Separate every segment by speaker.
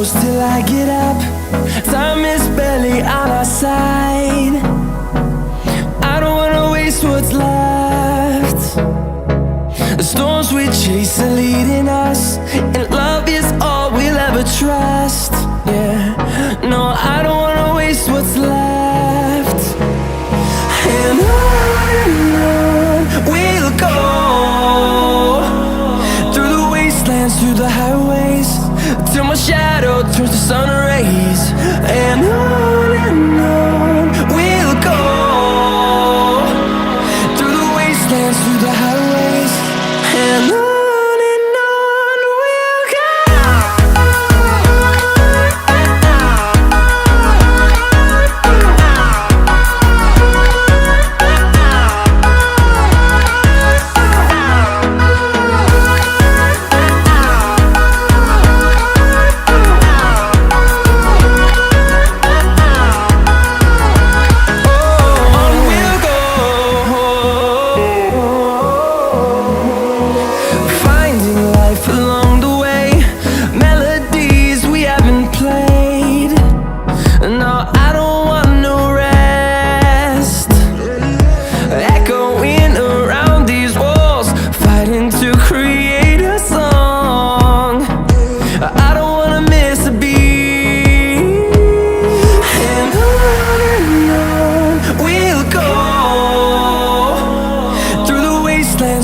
Speaker 1: close till I get up. Time is barely on our side. I don't wanna waste what's left. The storms we chase are leading us, and love is all we'll ever trust. Yeah, no, I don't wanna waste what's left. And on we'll go, through the wastelands, through the highways, till my shadow turns to sun rays. And on we'll go, through the wastelands, through the highways, and on we'll go.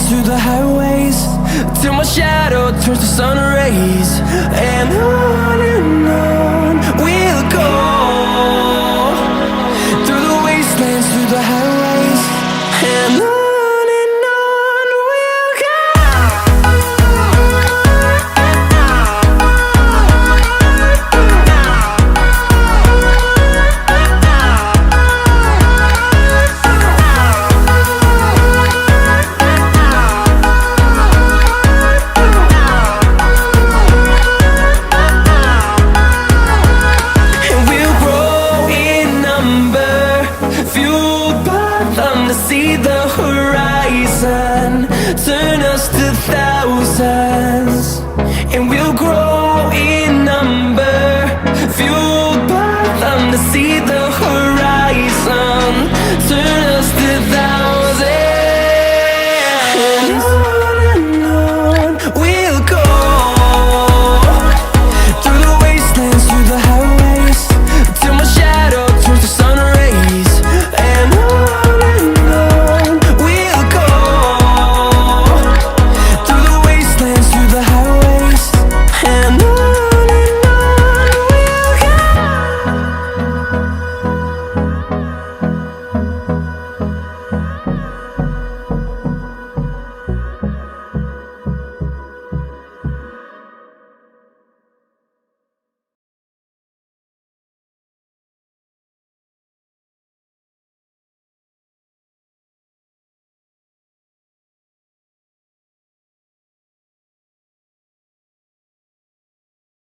Speaker 1: Through the highways, till my shadow turns to sun rays. And on we'll go, through the wastelands, through the highways, and on we'll go. To see the horizon turn us to thousands, and we'll grow in number, fueled by them to see the